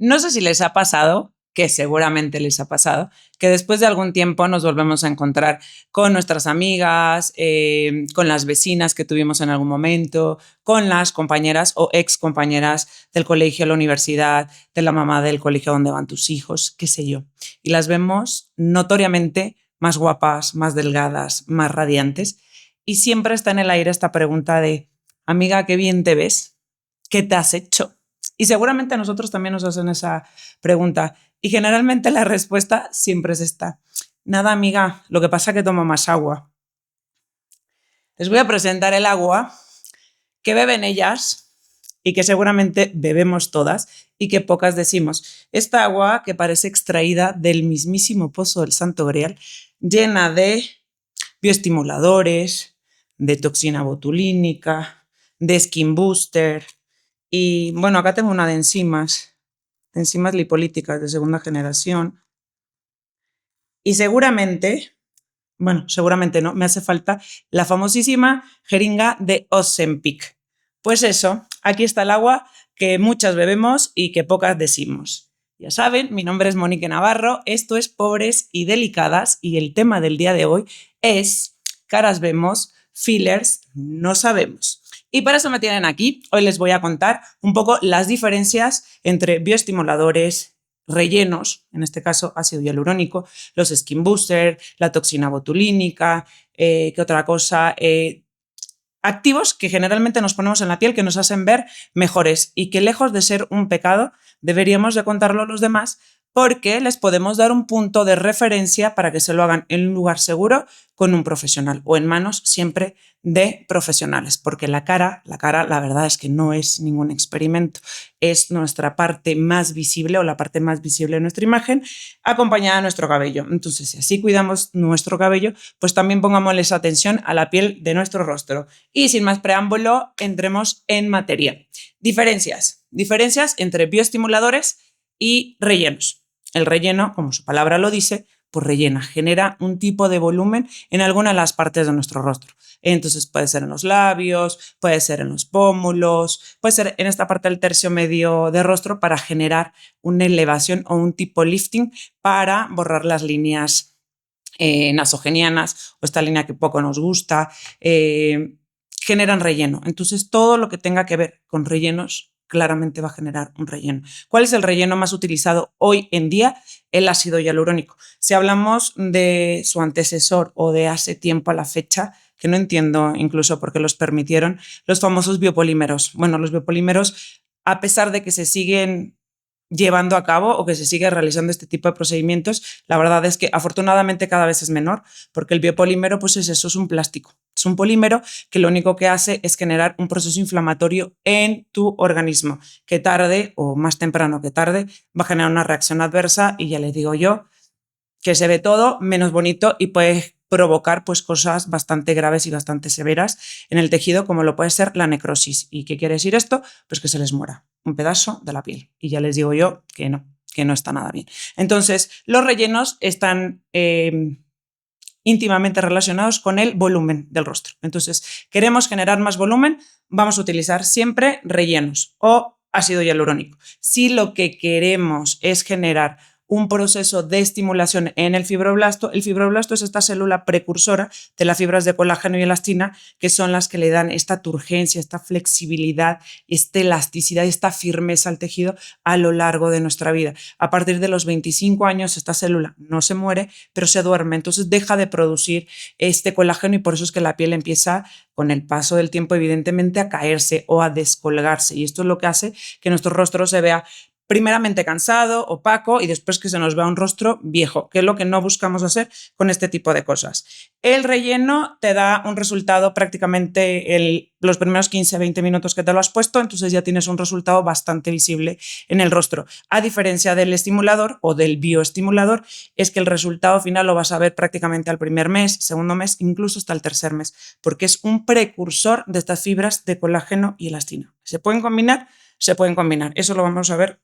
No sé si les ha pasado, que seguramente les ha pasado, que después de algún tiempo nos volvemos a encontrar con nuestras amigas, con las vecinas que tuvimos en algún momento, con las compañeras o ex compañeras del colegio, la universidad, de la mamá del colegio donde van tus hijos, qué sé yo. Y las vemos notoriamente más guapas, más delgadas, más radiantes. Y siempre está en el aire esta pregunta de, amiga, qué bien te ves, ¿qué te has hecho? Y seguramente a nosotros también nos hacen esa pregunta. Y generalmente la respuesta siempre es esta. Nada, amiga, lo que pasa es que tomo más agua. Les voy a presentar el agua que beben ellas y que seguramente bebemos todas y que pocas decimos. Esta agua que parece extraída del mismísimo pozo del Santo Grial, llena de bioestimuladores, de toxina botulínica, de skin booster y bueno, acá tengo una de enzimas lipolíticas de segunda generación y seguramente no, me hace falta la famosísima jeringa de Ozempic. Pues eso, aquí está el agua que muchas bebemos y que pocas decimos. Ya saben, mi nombre es Monique Navarro, esto es Pobres y Delicadas y el tema del día de hoy es caras vemos, fillers no sabemos. Y para eso me tienen aquí. Hoy les voy a contar un poco las diferencias entre bioestimuladores, rellenos, en este caso ácido hialurónico, los skin booster, la toxina botulínica, ¿qué otra cosa? Activos que generalmente nos ponemos en la piel que nos hacen ver mejores y que lejos de ser un pecado deberíamos de contarlo a los demás porque les podemos dar un punto de referencia para que se lo hagan en un lugar seguro con un profesional o en manos siempre de profesionales, porque la cara, la verdad es que no es ningún experimento, es nuestra parte más visible o la parte más visible de nuestra imagen acompañada de nuestro cabello. Entonces, si así cuidamos nuestro cabello, pues también pongámosles atención a la piel de nuestro rostro. Y sin más preámbulo, entremos en materia. Diferencias entre bioestimuladores y rellenos. El relleno, como su palabra lo dice, pues rellena, genera un tipo de volumen en alguna de las partes de nuestro rostro. Entonces puede ser en los labios, puede ser en los pómulos, puede ser en esta parte del tercio medio de rostro para generar una elevación o un tipo lifting para borrar las líneas nasogenianas o esta línea que poco nos gusta. Generan relleno. Entonces todo lo que tenga que ver con rellenos claramente va a generar un relleno. ¿Cuál es el relleno más utilizado hoy en día? El ácido hialurónico. Si hablamos de su antecesor o de hace tiempo a la fecha, que no entiendo incluso por qué los permitieron, los famosos biopolímeros. Bueno, los biopolímeros, a pesar de que se siguen llevando a cabo o que se sigue realizando este tipo de procedimientos, la verdad es que afortunadamente cada vez es menor, porque el biopolímero pues es eso, es un plástico. Es un polímero que lo único que hace es generar un proceso inflamatorio en tu organismo, que tarde o más temprano que tarde va a generar una reacción adversa y ya les digo yo que se ve todo menos bonito y puede provocar pues cosas bastante graves y bastante severas en el tejido, como lo puede ser la necrosis. ¿Y qué quiere decir esto? Pues que se les muera un pedazo de la piel. Y ya les digo yo que no está nada bien. Entonces, los rellenos están íntimamente relacionados con el volumen del rostro. Entonces, queremos generar más volumen, vamos a utilizar siempre rellenos o ácido hialurónico. Si lo que queremos es generar un proceso de estimulación en el fibroblasto es esta célula precursora de las fibras de colágeno y elastina, que son las que le dan esta turgencia, esta flexibilidad, esta elasticidad, esta firmeza al tejido a lo largo de nuestra vida. A partir de los 25 años esta célula no se muere, pero se duerme, entonces deja de producir este colágeno y por eso es que la piel empieza con el paso del tiempo evidentemente a caerse o a descolgarse, y esto es lo que hace que nuestro rostro se vea primeramente cansado, opaco y después que se nos vea un rostro viejo, que es lo que no buscamos hacer con este tipo de cosas. El relleno te da un resultado prácticamente los primeros 15-20 minutos que te lo has puesto, entonces ya tienes un resultado bastante visible en el rostro. A diferencia del estimulador o del bioestimulador, es que el resultado final lo vas a ver prácticamente al primer mes, segundo mes, incluso hasta el tercer mes, porque es un precursor de estas fibras de colágeno y elastina. ¿Se pueden combinar? Se pueden combinar. Eso lo vamos a ver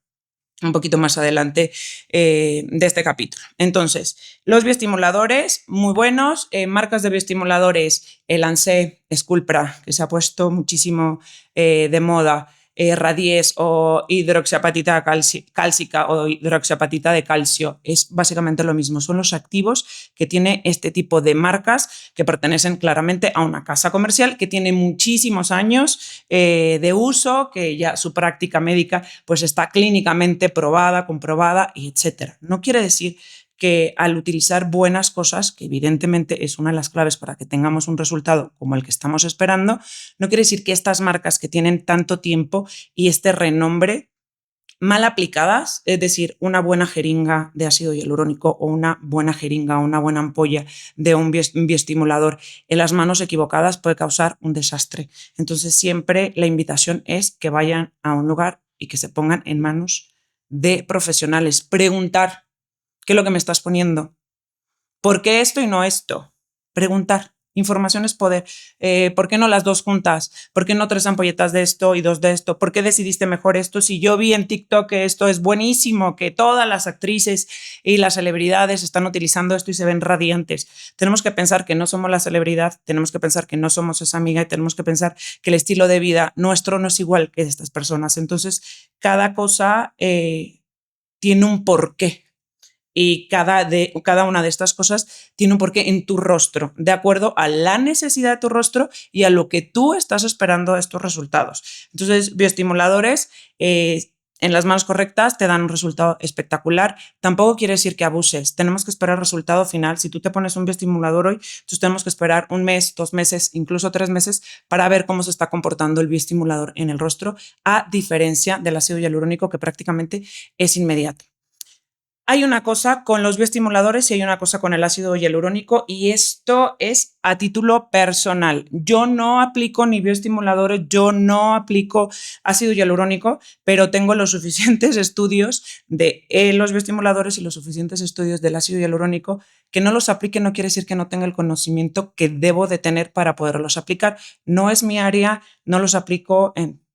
un poquito más adelante de este capítulo. Entonces, los bioestimuladores, muy buenos. Marcas de bioestimuladores, el Lancet, Sculptra, que se ha puesto muchísimo de moda. radies o hidroxiapatita cálcica o hidroxiapatita de calcio. Es básicamente lo mismo. Son los activos que tiene este tipo de marcas que pertenecen claramente a una casa comercial que tiene muchísimos años de uso, que ya su práctica médica pues está clínicamente probada, comprobada, y etcétera. No quiere decir que al utilizar buenas cosas, que evidentemente es una de las claves para que tengamos un resultado como el que estamos esperando, no quiere decir que estas marcas que tienen tanto tiempo y este renombre mal aplicadas, es decir, una buena jeringa de ácido hialurónico o una buena jeringa o una buena ampolla de un bioestimulador en las manos equivocadas puede causar un desastre. Entonces siempre la invitación es que vayan a un lugar y que se pongan en manos de profesionales. Preguntar, ¿qué es lo que me estás poniendo? ¿Por qué esto y no esto? Preguntar. Información es poder. ¿Por qué no las dos juntas? ¿Por qué no 3 ampolletas de esto y 2 de esto? ¿Por qué decidiste mejor esto? Si yo vi en TikTok que esto es buenísimo, que todas las actrices y las celebridades están utilizando esto y se ven radiantes. Tenemos que pensar que no somos la celebridad, tenemos que pensar que no somos esa amiga y tenemos que pensar que el estilo de vida nuestro no es igual que de estas personas. Entonces, cada cosa tiene un porqué. Y cada una de estas cosas tiene un porqué en tu rostro, de acuerdo a la necesidad de tu rostro y a lo que tú estás esperando de estos resultados. Entonces, bioestimuladores en las manos correctas te dan un resultado espectacular. Tampoco quiere decir que abuses. Tenemos que esperar el resultado final. Si tú te pones un bioestimulador hoy, entonces tenemos que esperar 1 mes, 2 meses, incluso 3 meses para ver cómo se está comportando el bioestimulador en el rostro, a diferencia del ácido hialurónico, que prácticamente es inmediato. Hay una cosa con los bioestimuladores y hay una cosa con el ácido hialurónico, y esto es a título personal. Yo no aplico ni bioestimuladores, yo no aplico ácido hialurónico, pero tengo los suficientes estudios de los bioestimuladores y los suficientes estudios del ácido hialurónico. Que no los aplique no quiere decir que no tenga el conocimiento que debo de tener para poderlos aplicar. No es mi área, no los aplico,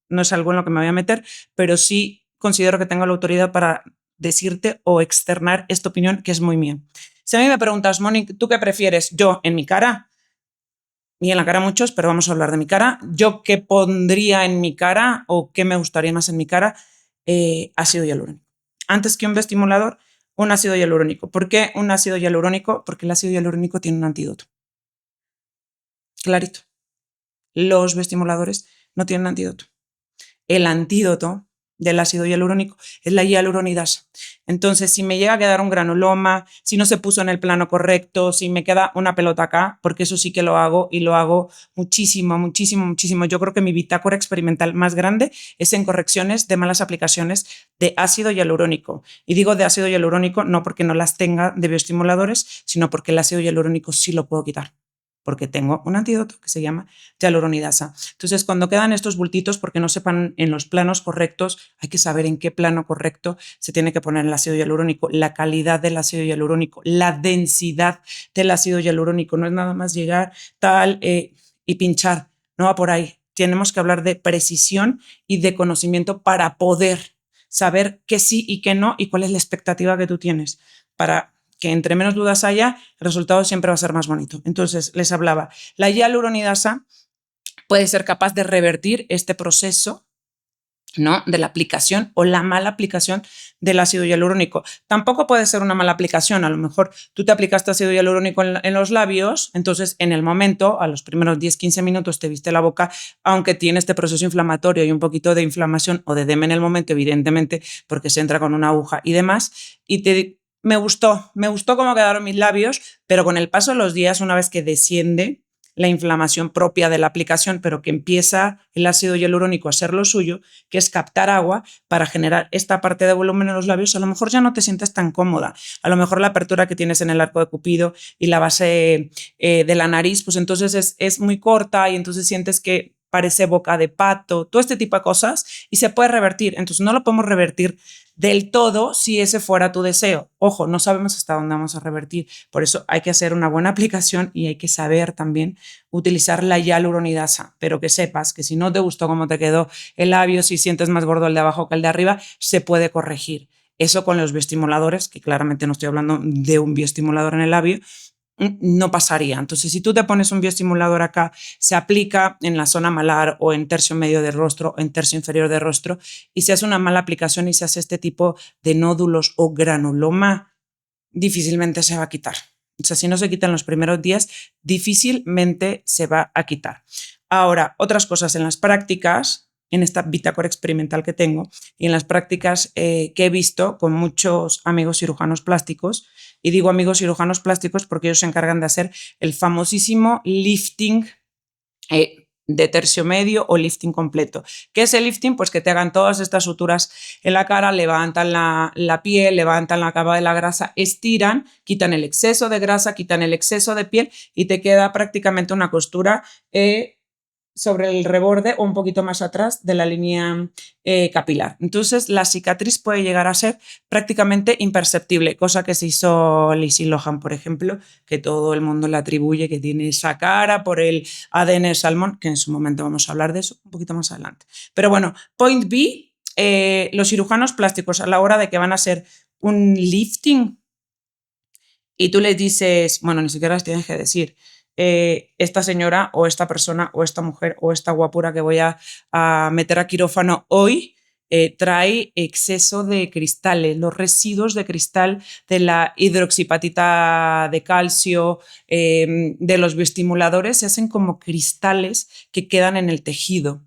no es algo en lo que me voy a meter, pero sí considero que tengo la autoridad para decirte o externar esta opinión que es muy mía. Si a mí me preguntas, Mónica, ¿tú qué prefieres? Yo en mi cara, y en la cara muchos, pero vamos a hablar de mi cara. ¿Yo qué pondría en mi cara o qué me gustaría más en mi cara? Ácido hialurónico. Antes que un bioestimulador, un ácido hialurónico. ¿Por qué un ácido hialurónico? Porque el ácido hialurónico tiene un antídoto. Clarito. Los bioestimuladores no tienen antídoto. El antídoto del ácido hialurónico es la hialuronidasa. Entonces, si me llega a quedar un granuloma, si no se puso en el plano correcto, si me queda una pelota acá, porque eso sí que lo hago y lo hago muchísimo, muchísimo, muchísimo. Yo creo que mi bitácora experimental más grande es en correcciones de malas aplicaciones de ácido hialurónico. Y digo de ácido hialurónico no porque no las tenga de bioestimuladores, sino porque el ácido hialurónico sí lo puedo quitar, porque tengo un antídoto que se llama hialuronidasa. Entonces, cuando quedan estos bultitos, porque no sepan en los planos correctos, hay que saber en qué plano correcto se tiene que poner el ácido hialurónico, la calidad del ácido hialurónico, la densidad del ácido hialurónico. No es nada más llegar tal y pinchar, no va por ahí. Tenemos que hablar de precisión y de conocimiento para poder saber qué sí y qué no y cuál es la expectativa que tú tienes para que entre menos dudas haya, el resultado siempre va a ser más bonito. Entonces, les hablaba, la hialuronidasa puede ser capaz de revertir este proceso, ¿no?, de la aplicación o la mala aplicación del ácido hialurónico. Tampoco puede ser una mala aplicación. A lo mejor tú te aplicaste ácido hialurónico en los labios, entonces en el momento, a los primeros 10-15 minutos te viste la boca, aunque tiene este proceso inflamatorio y un poquito de inflamación o de edema en el momento, evidentemente, porque se entra con una aguja y demás, y me gustó cómo quedaron mis labios, pero con el paso de los días, una vez que desciende la inflamación propia de la aplicación, pero que empieza el ácido hialurónico a hacer lo suyo, que es captar agua para generar esta parte de volumen en los labios, a lo mejor ya no te sientes tan cómoda. A lo mejor la apertura que tienes en el arco de Cupido y la base de la nariz, pues entonces es muy corta y entonces sientes que parece boca de pato, todo este tipo de cosas, y se puede revertir. Entonces no lo podemos revertir del todo si ese fuera tu deseo. Ojo, no sabemos hasta dónde vamos a revertir. Por eso hay que hacer una buena aplicación y hay que saber también utilizar la hialuronidasa, pero que sepas que si no te gustó cómo te quedó el labio, si sientes más gordo el de abajo que el de arriba, se puede corregir. Eso con los bioestimuladores, que claramente no estoy hablando de un bioestimulador en el labio, no pasaría. Entonces, si tú te pones un bioestimulador acá, se aplica en la zona malar o en tercio medio del rostro o en tercio inferior del rostro, y se hace una mala aplicación y se hace este tipo de nódulos o granuloma, difícilmente se va a quitar. O sea, si no se quita en los primeros días, difícilmente se va a quitar. Ahora, otras cosas en las prácticas, en esta bitácora experimental que tengo y en las prácticas que he visto con muchos amigos cirujanos plásticos, y digo amigos cirujanos plásticos porque ellos se encargan de hacer el famosísimo lifting de tercio medio o lifting completo. ¿Qué es el lifting? Pues que te hagan todas estas suturas en la cara, levantan la piel, levantan la capa de la grasa, estiran, quitan el exceso de grasa, quitan el exceso de piel y te queda prácticamente una costura sobre el reborde o un poquito más atrás de la línea capilar. Entonces, la cicatriz puede llegar a ser prácticamente imperceptible, cosa que se hizo Lindsay Lohan, por ejemplo, que todo el mundo le atribuye que tiene esa cara por el ADN salmón, que en su momento vamos a hablar de eso un poquito más adelante. Pero bueno, point B, los cirujanos plásticos a la hora de que van a hacer un lifting y tú les dices, bueno, ni siquiera les tienes que decir, esta señora o esta persona o esta mujer o esta guapura que voy a meter a quirófano hoy trae exceso de cristales, los residuos de cristal de la hidroxipatita de calcio, de los bioestimuladores, se hacen como cristales que quedan en el tejido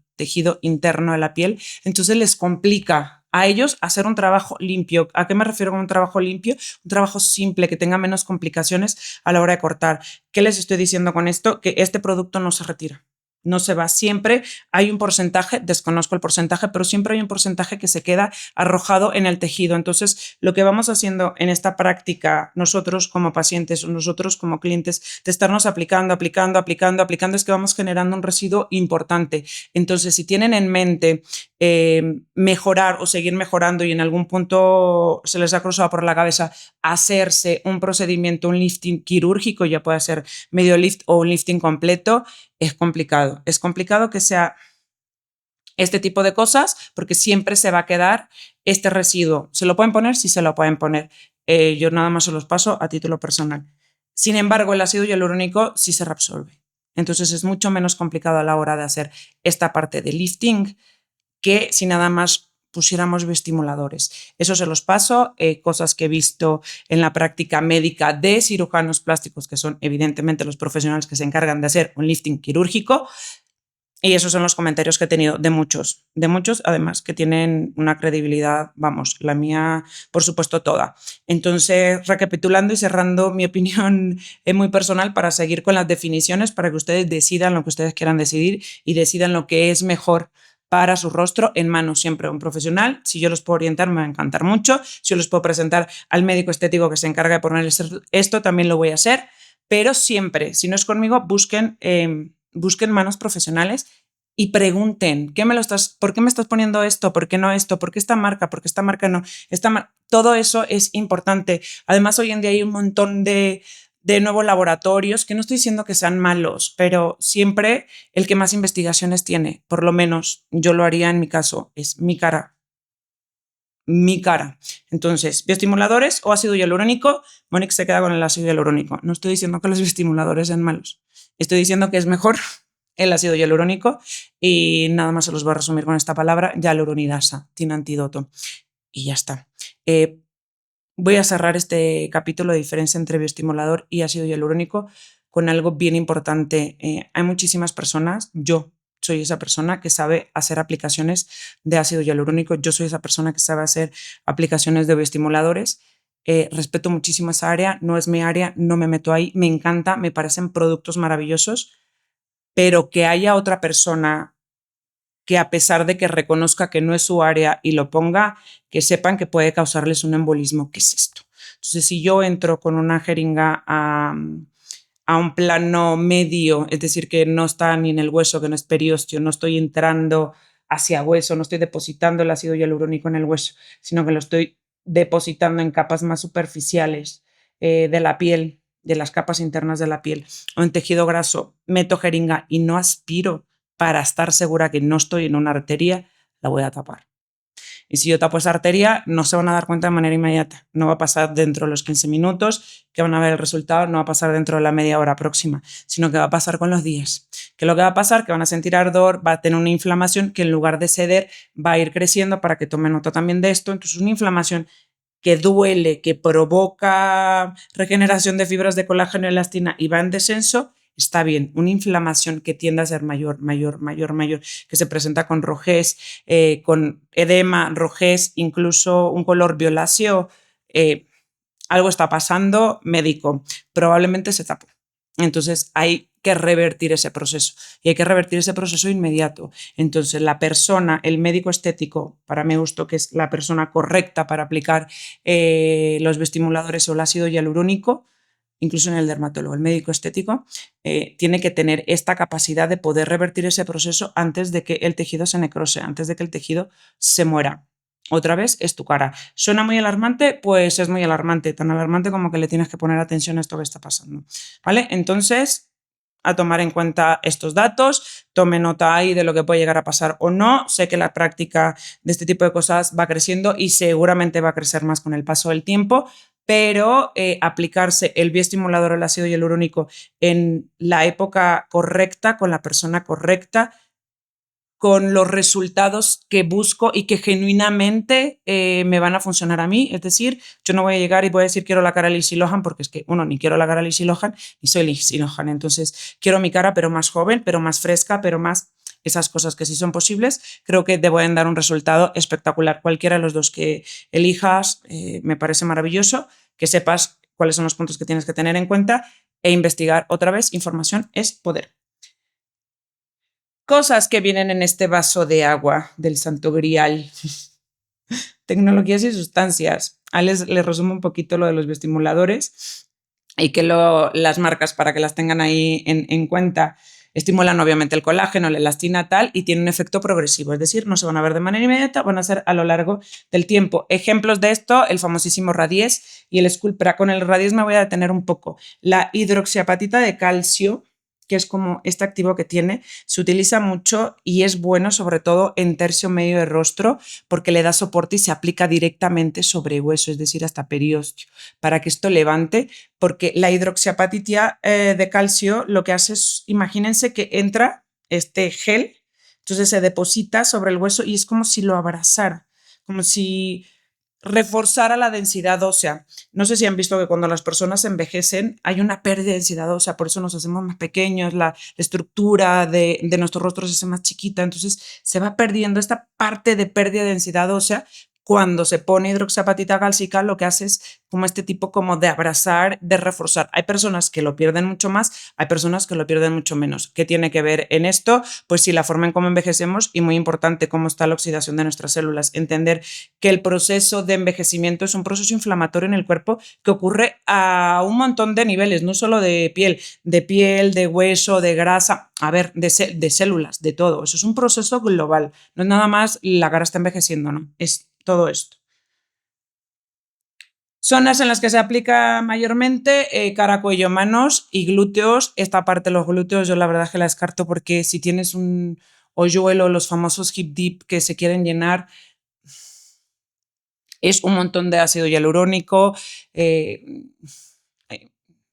interno de la piel, entonces les complica a ellos hacer un trabajo limpio. ¿A qué me refiero con un trabajo limpio? Un trabajo simple, que tenga menos complicaciones a la hora de cortar. ¿Qué les estoy diciendo con esto? Que este producto no se retira. No se va. Siempre hay un porcentaje, desconozco el porcentaje, pero siempre hay un porcentaje que se queda arrojado en el tejido. Entonces, lo que vamos haciendo en esta práctica, nosotros como pacientes o nosotros como clientes, de estarnos aplicando, es que vamos generando un residuo importante. Entonces, si tienen en mente mejorar o seguir mejorando y en algún punto se les ha cruzado por la cabeza hacerse un procedimiento, un lifting quirúrgico, ya puede ser medio lift o un lifting completo, es complicado. Es complicado que sea este tipo de cosas porque siempre se va a quedar este residuo. ¿Se lo pueden poner? Sí, se lo pueden poner. Yo nada más se los paso a título personal. Sin embargo, el ácido hialurónico sí se reabsorbe. Entonces es mucho menos complicado a la hora de hacer esta parte de lifting que si nada más pusiéramos bioestimuladores. Eso se los paso, cosas que he visto en la práctica médica de cirujanos plásticos, que son evidentemente los profesionales que se encargan de hacer un lifting quirúrgico. Y esos son los comentarios que he tenido de muchos además que tienen una credibilidad, vamos, la mía, por supuesto, toda. Entonces, recapitulando y cerrando mi opinión muy personal para seguir con las definiciones, para que ustedes decidan lo que ustedes quieran decidir y decidan lo que es mejor para su rostro, en manos siempre de un profesional. Si yo los puedo orientar, me va a encantar mucho. Si yo los puedo presentar al médico estético que se encarga de ponerles esto, también lo voy a hacer. Pero siempre, si no es conmigo, busquen manos profesionales y pregunten, ¿por qué me estás poniendo esto? ¿Por qué no esto? ¿Por qué esta marca? ¿Por qué esta marca no? Todo eso es importante. Además, hoy en día hay un montón de nuevos laboratorios, que no estoy diciendo que sean malos, pero siempre el que más investigaciones tiene, por lo menos yo lo haría en mi caso, es mi cara. Entonces, bioestimuladores o ácido hialurónico, Mónica se queda con el ácido hialurónico. No estoy diciendo que los bioestimuladores sean malos. Estoy diciendo que es mejor el ácido hialurónico y nada más se los voy a resumir con esta palabra, hialuronidasa, tiene antídoto y ya está. Voy a cerrar este capítulo de diferencia entre bioestimulador y ácido hialurónico con algo bien importante. Hay muchísimas personas, yo soy esa persona que sabe hacer aplicaciones de ácido hialurónico, yo soy esa persona que sabe hacer aplicaciones de bioestimuladores. Respeto muchísimo esa área, no es mi área, no me meto ahí, me encanta, me parecen productos maravillosos, pero que haya otra persona que a pesar de que reconozca que no es su área y lo ponga, que sepan que puede causarles un embolismo. ¿Qué es esto? Entonces, si yo entro con una jeringa a un plano medio, es decir, que no está ni en el hueso, que no es periósteo, no estoy entrando hacia hueso, no estoy depositando el ácido hialurónico en el hueso, sino que lo estoy depositando en capas más superficiales de la piel, de las capas internas de la piel o en tejido graso, meto jeringa y no aspiro para estar segura que no estoy en una arteria, la voy a tapar. Y si yo tapo esa arteria, no se van a dar cuenta de manera inmediata. No va a pasar dentro de los 15 minutos que van a ver el resultado, no va a pasar dentro de la media hora próxima, sino que va a pasar con los días. ¿Qué es lo que va a pasar? Que van a sentir ardor, va a tener una inflamación que en lugar de ceder va a ir creciendo, para que tome nota también de esto. Entonces, una inflamación que duele, que provoca regeneración de fibras de colágeno y elastina y va en descenso, está bien. Una inflamación que tiende a ser mayor, que se presenta con rojez, con edema, rojez, incluso un color violáceo, algo está pasando, médico, probablemente se tapó. Entonces hay que revertir ese proceso y hay que revertir ese proceso inmediato. Entonces la persona, el médico estético, para mi gusto, que es la persona correcta para aplicar los bioestimuladores o el ácido hialurónico, incluso en el dermatólogo, el médico estético, tiene que tener esta capacidad de poder revertir ese proceso antes de que el tejido se necrose, antes de que el tejido se muera. Otra vez es tu cara. ¿Suena muy alarmante? Pues es muy alarmante, tan alarmante como que le tienes que poner atención a esto que está pasando. ¿Vale? Entonces, a tomar en cuenta estos datos, tome nota ahí de lo que puede llegar a pasar o no. Sé que la práctica de este tipo de cosas va creciendo y seguramente va a crecer más con el paso del tiempo, pero aplicarse el bioestimulador o el ácido hialurónico en la época correcta, con la persona correcta, con los resultados que busco y que genuinamente me van a funcionar a mí. Es decir, yo no voy a llegar y voy a decir quiero la cara de Lindsay Lohan, porque es que, uno, ni quiero la cara de Lindsay Lohan, ni soy Lindsay Lohan. Entonces, quiero mi cara, pero más joven, pero más fresca, pero más esas cosas que sí son posibles. Creo que te pueden dar un resultado espectacular. Cualquiera de los dos que elijas me parece maravilloso. Que sepas cuáles son los puntos que tienes que tener en cuenta e investigar. Otra vez, información es poder. Cosas que vienen en este vaso de agua del Santo Grial. Tecnologías y sustancias. Les resumo un poquito lo de los bioestimuladores y que las marcas, para que las tengan ahí en cuenta, estimulan obviamente el colágeno, la elastina, tal, y tienen un efecto progresivo. Es decir, no se van a ver de manera inmediata, van a ser a lo largo del tiempo. Ejemplos de esto, el famosísimo Radies y el Sculptra. Con el Radies me voy a detener un poco. La hidroxiapatita de calcio, que es como este activo que tiene, se utiliza mucho y es bueno sobre todo en tercio medio de rostro, porque le da soporte y se aplica directamente sobre hueso, es decir, hasta periósteo, para que esto levante, porque la hidroxiapatita de calcio lo que hace es, imagínense que entra este gel, entonces se deposita sobre el hueso y es como si lo abrazara, como si reforzara la densidad ósea. No sé si han visto que cuando las personas envejecen hay una pérdida de densidad ósea, por eso nos hacemos más pequeños, la estructura de nuestro rostro se hace más chiquita, entonces se va perdiendo esta parte de pérdida de densidad ósea. Cuando se pone hidroxiapatita cálcica, lo que hace es como este tipo como de abrazar, de reforzar. Hay personas que lo pierden mucho más, hay personas que lo pierden mucho menos. ¿Qué tiene que ver en esto? Pues sí, la forma en cómo envejecemos y muy importante cómo está la oxidación de nuestras células. Entender que el proceso de envejecimiento es un proceso inflamatorio en el cuerpo que ocurre a un montón de niveles, no solo de piel, de hueso, de grasa, a ver, de células, de todo. Eso es un proceso global. No es nada más la cara está envejeciendo, no, es todo esto. Zonas en las que se aplica mayormente, cara, cuello, manos y glúteos. Esta parte de los glúteos yo la verdad que la descarto, porque si tienes un hoyuelo, los famosos hip dip que se quieren llenar, es un montón de ácido hialurónico.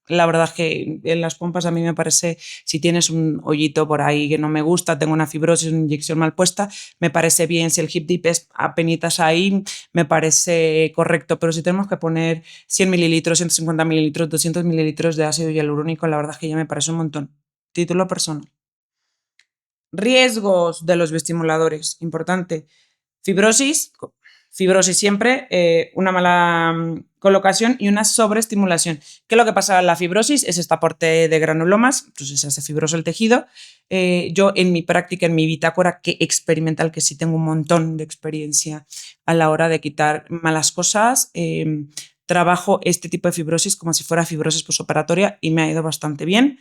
La verdad es que en las pompas a mí me parece, si tienes un hoyito por ahí que no me gusta, tengo una fibrosis, una inyección mal puesta, me parece bien. Si el hip dip es apenitas ahí, me parece correcto. Pero si tenemos que poner 100 mililitros, 150 mililitros, 200 mililitros de ácido hialurónico, la verdad es que ya me parece un montón. Título personal. Riesgos de los bioestimuladores. Importante. Fibrosis siempre, una mala colocación y una sobreestimulación. ¿Qué es lo que pasa? La fibrosis es este aporte de granulomas, entonces se hace fibroso el tejido. Yo en mi práctica, en mi bitácora que experimental, que sí tengo un montón de experiencia a la hora de quitar malas cosas, trabajo este tipo de fibrosis como si fuera fibrosis posoperatoria y me ha ido bastante bien.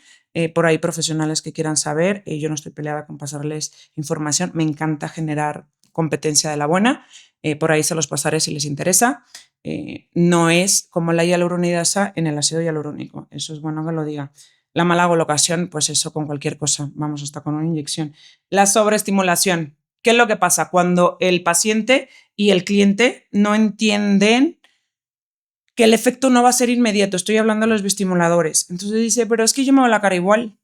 Por ahí profesionales que quieran saber, yo no estoy peleada con pasarles información, me encanta generar competencia de la buena, por ahí se los pasaré si les interesa. No es como la hialuronidasa en el ácido hialurónico, eso es bueno que lo diga. La mala colocación, pues eso con cualquier cosa, vamos, hasta con una inyección. La sobreestimulación, ¿qué es lo que pasa? Cuando el paciente y el cliente no entienden que el efecto no va a ser inmediato. Estoy hablando de los bioestimuladores. Entonces dice, pero es que yo me veo la cara igual.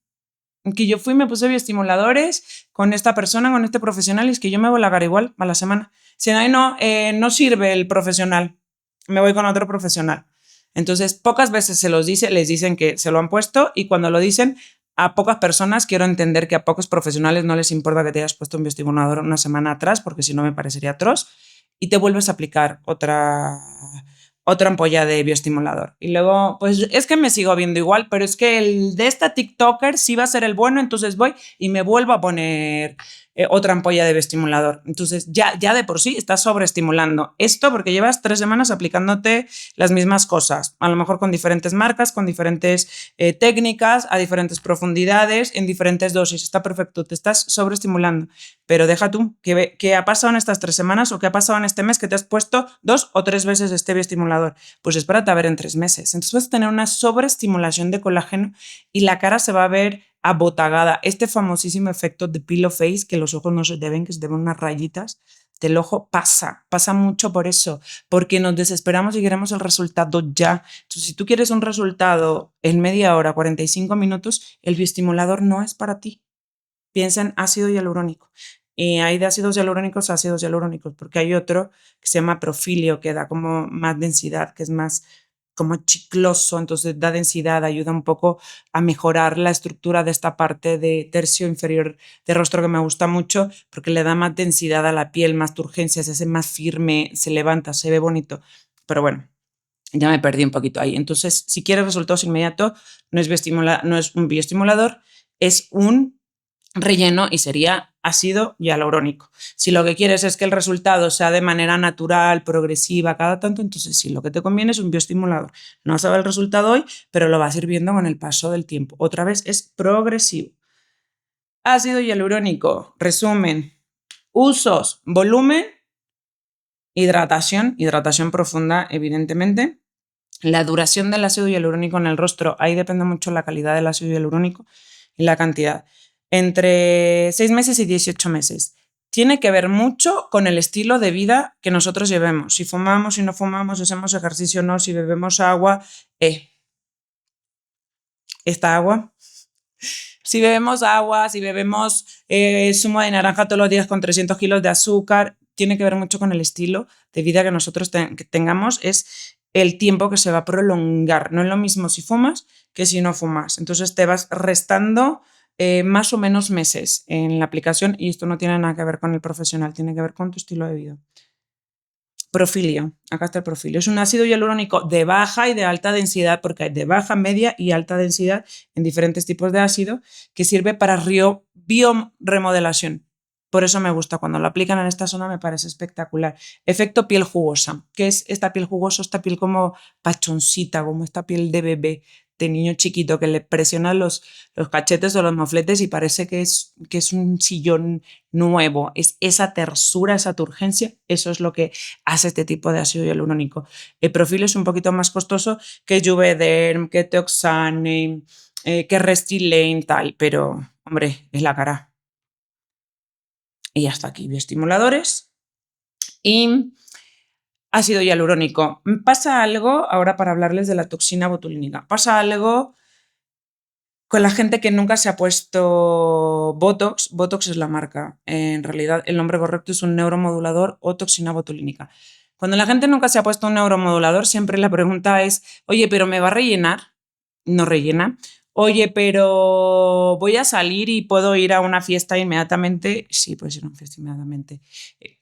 Que yo fui y me puse bioestimuladores con esta persona, con este profesional, y es que yo me veo la cara igual a la semana. Si no, no sirve el profesional, me voy con otro profesional. Entonces, pocas veces se los dice, les dicen que se lo han puesto, y cuando lo dicen a pocas personas, quiero entender que a pocos profesionales no les importa que te hayas puesto un bioestimulador una semana atrás, porque si no me parecería atroz, y te vuelves a aplicar otra ampolla de bioestimulador. Y luego, pues es que me sigo viendo igual, pero es que el de esta TikToker sí va a ser el bueno, entonces voy y me vuelvo a poner otra ampolla de bioestimulador. Entonces ya de por sí estás sobreestimulando esto porque llevas 3 semanas aplicándote las mismas cosas, a lo mejor con diferentes marcas, con diferentes técnicas, a diferentes profundidades, en diferentes dosis. Está perfecto, te estás sobreestimulando. Pero deja tú, ¿qué ha pasado en estas 3 semanas o qué ha pasado en este mes que te has puesto 2 o 3 veces este bioestimulador? Pues espérate a ver en 3 meses. Entonces vas a tener una sobreestimulación de colágeno y la cara se va a ver abotagada. Este famosísimo efecto de pillow face, que los ojos no se deben, que se deben unas rayitas del ojo, pasa mucho por eso, porque nos desesperamos y queremos el resultado ya. Entonces, si tú quieres un resultado en media hora, 45 minutos, el bioestimulador no es para ti. Piensa en ácido hialurónico. Y hay de ácidos hialurónicos a ácidos hialurónicos, porque hay otro que se llama Profilio, que da como más densidad, que es más como chicloso, entonces da densidad, ayuda un poco a mejorar la estructura de esta parte de tercio inferior de rostro, que me gusta mucho porque le da más densidad a la piel, más turgencia, se hace más firme, se levanta, se ve bonito. Pero bueno, ya me perdí un poquito ahí. Entonces, si quieres resultados inmediatos, no es un bioestimulador, es un relleno y sería ácido hialurónico. Si lo que quieres es que el resultado sea de manera natural, progresiva, cada tanto, entonces sí, lo que te conviene es un bioestimulador. No vas a ver el resultado hoy, pero lo vas a ir viendo con el paso del tiempo. Otra vez es progresivo. Ácido hialurónico, resumen, usos, volumen, hidratación profunda, evidentemente. La duración del ácido hialurónico en el rostro, ahí depende mucho la calidad del ácido hialurónico y la cantidad. Entre 6 meses y 18 meses. Tiene que ver mucho con el estilo de vida que nosotros llevemos. Si fumamos, si no fumamos, si hacemos ejercicio o no, si bebemos agua. ¿Esta agua? Si bebemos agua, si bebemos zumo de naranja todos los días con 300 kilos de azúcar, tiene que ver mucho con el estilo de vida que nosotros tengamos, es el tiempo que se va a prolongar. No es lo mismo si fumas que si no fumas. Entonces te vas restando más o menos meses en la aplicación, y esto no tiene nada que ver con el profesional, tiene que ver con tu estilo de vida. Profilio, acá está el profilio. Es un ácido hialurónico de baja y de alta densidad, porque hay de baja, media y alta densidad en diferentes tipos de ácido, que sirve para bioremodelación. Por eso me gusta, cuando lo aplican en esta zona me parece espectacular. Efecto piel jugosa. ¿Qué es esta piel jugosa? Esta piel como pachoncita, como esta piel de bebé, de niño chiquito, que le presionan los cachetes o los mofletes y parece que es un sillón nuevo. Es esa tersura, esa turgencia, eso es lo que hace este tipo de ácido hialurónico. El Profilio es un poquito más costoso que Juvederm, que Teoxane, que Restylane, tal, pero, hombre, es la cara. Y hasta aquí, bioestimuladores y ácido hialurónico. Pasa algo, ahora para hablarles de la toxina botulínica, pasa algo con la gente que nunca se ha puesto Botox. Botox es la marca. En realidad, el nombre correcto es un neuromodulador o toxina botulínica. Cuando la gente nunca se ha puesto un neuromodulador, siempre la pregunta es, oye, ¿pero me va a rellenar? No rellena. Oye, ¿pero voy a salir y puedo ir a una fiesta inmediatamente? Sí, puedes ir a una fiesta inmediatamente.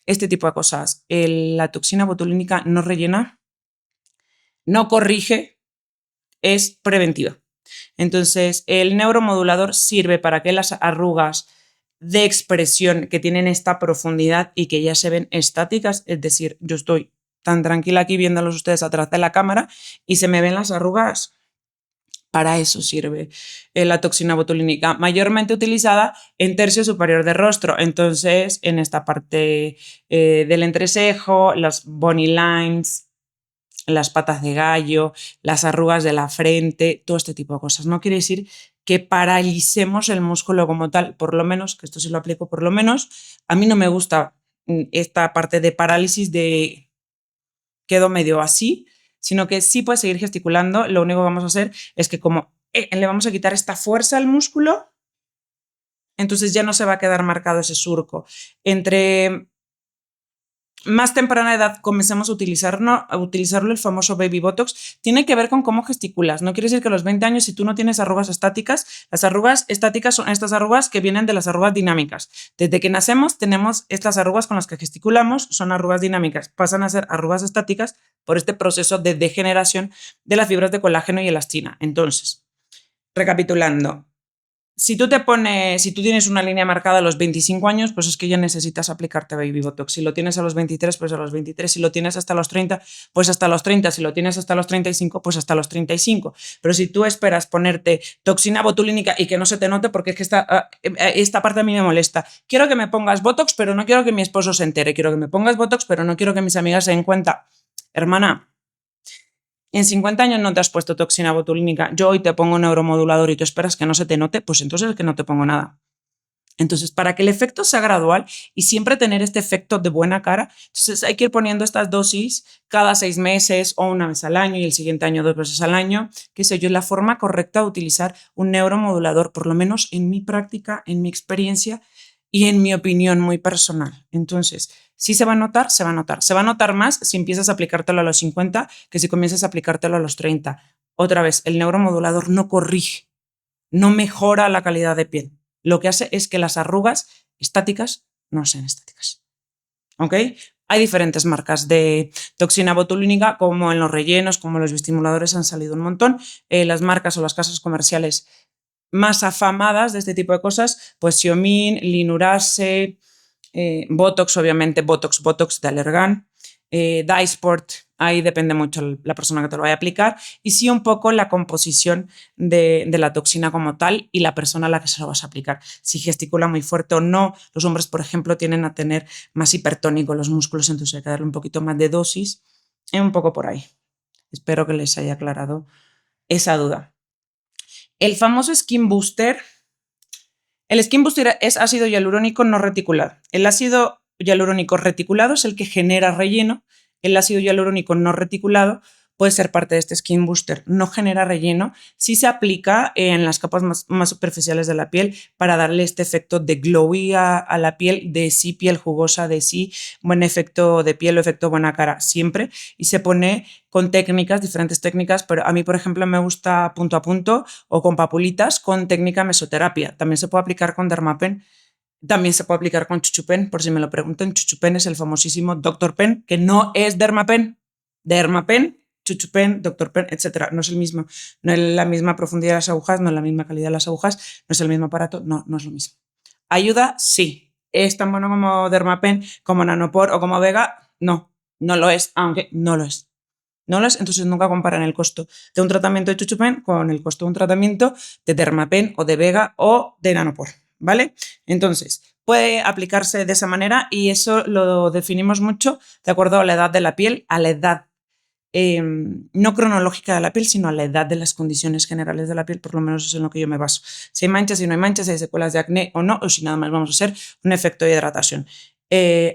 Este tipo de cosas. La toxina botulínica no rellena, no corrige, es preventiva. Entonces, el neuromodulador sirve para que las arrugas de expresión que tienen esta profundidad y que ya se ven estáticas, es decir, yo estoy tan tranquila aquí viéndolos ustedes atrás de la cámara y se me ven las arrugas. Para eso sirve la toxina botulínica, mayormente utilizada en tercio superior de rostro. Entonces, en esta parte del entrecejo, las bony lines, las patas de gallo, las arrugas de la frente, todo este tipo de cosas. No quiere decir que paralicemos el músculo como tal, por lo menos, que esto sí lo aplico, por lo menos, a mí no me gusta esta parte de parálisis de quedo medio así, sino que sí puedes seguir gesticulando. Lo único que vamos a hacer es que como le vamos a quitar esta fuerza al músculo, entonces ya no se va a quedar marcado ese surco. Entre más temprana edad comencemos a utilizarlo, el famoso baby botox, tiene que ver con cómo gesticulas. No quiere decir que a los 20 años, si tú no tienes arrugas estáticas, las arrugas estáticas son estas arrugas que vienen de las arrugas dinámicas. Desde que nacemos tenemos estas arrugas con las que gesticulamos, son arrugas dinámicas, pasan a ser arrugas estáticas por este proceso de degeneración de las fibras de colágeno y elastina. Entonces, recapitulando, si tú tienes una línea marcada a los 25 años, pues es que ya necesitas aplicarte baby botox. Si lo tienes a los 23, pues a los 23. Si lo tienes hasta los 30, pues hasta los 30. Si lo tienes hasta los 35, pues hasta los 35. Pero si tú esperas ponerte toxina botulínica y que no se te note, porque es que esta parte a mí me molesta. Quiero que me pongas botox, pero no quiero que mi esposo se entere. Quiero que me pongas botox, pero no quiero que mis amigas se den cuenta. Hermana, en 50 años no te has puesto toxina botulínica, yo hoy te pongo un neuromodulador y tú esperas que no se te note, pues entonces es que no te pongo nada. Entonces, para que el efecto sea gradual y siempre tener este efecto de buena cara, entonces hay que ir poniendo estas dosis cada 6 meses o una vez al año y el siguiente año 2 veces al año, qué sé yo, es la forma correcta de utilizar un neuromodulador, por lo menos en mi práctica, en mi experiencia y en mi opinión muy personal. Entonces, sí se va a notar, se va a notar. Se va a notar más si empiezas a aplicártelo a los 50 que si comienzas a aplicártelo a los 30. Otra vez, el neuromodulador no corrige, no mejora la calidad de piel. Lo que hace es que las arrugas estáticas no sean estáticas. ¿Ok? Hay diferentes marcas de toxina botulínica, como en los rellenos, como los bioestimuladores han salido un montón. Las marcas o las casas comerciales más afamadas de este tipo de cosas, pues Xiomin, Linurase, Botox, obviamente, Botox de Allergan, Dysport, ahí depende mucho la persona que te lo vaya a aplicar, y sí un poco la composición de la toxina como tal y la persona a la que se lo vas a aplicar. Si gesticula muy fuerte o no, los hombres, por ejemplo, tienden a tener más hipertónicos los músculos, entonces hay que darle un poquito más de dosis, un poco por ahí. Espero que les haya aclarado esa duda. El famoso Skin Booster. El Skin Booster es ácido hialurónico no reticulado. El ácido hialurónico reticulado es el que genera relleno. El ácido hialurónico no reticulado puede ser parte de este Skin Booster. No genera relleno. Sí se aplica en las capas más superficiales de la piel para darle este efecto de glowy a la piel, de sí piel jugosa, de sí buen efecto de piel o efecto buena cara siempre. Y se pone con técnicas, diferentes técnicas, pero a mí, por ejemplo, me gusta punto a punto o con papulitas con técnica mesoterapia. También se puede aplicar con Dermapen. También se puede aplicar con Chuchupen, por si me lo preguntan. Chuchupen es el famosísimo Dr. Pen, que no es Dermapen. Dermapen, Chuchupen, Dr. Pen, etc. No es el mismo, no es la misma profundidad de las agujas, no es la misma calidad de las agujas, no es el mismo aparato, no es lo mismo. ¿Ayuda? Sí. ¿Es tan bueno como Dermapen, como Nanopore o como Vega? No lo es, aunque no lo es. No lo es, entonces nunca comparan el costo de un tratamiento de Chuchupen con el costo de un tratamiento de Dermapen o de Vega o de Nanopore, ¿vale? Entonces, puede aplicarse de esa manera y eso lo definimos mucho de acuerdo a la edad de la piel, a la edad no cronológica de la piel, sino a la edad de las condiciones generales de la piel, por lo menos es en lo que yo me baso. Si hay manchas, si no hay manchas, si hay secuelas de acné o no, o si nada más vamos a hacer un efecto de hidratación.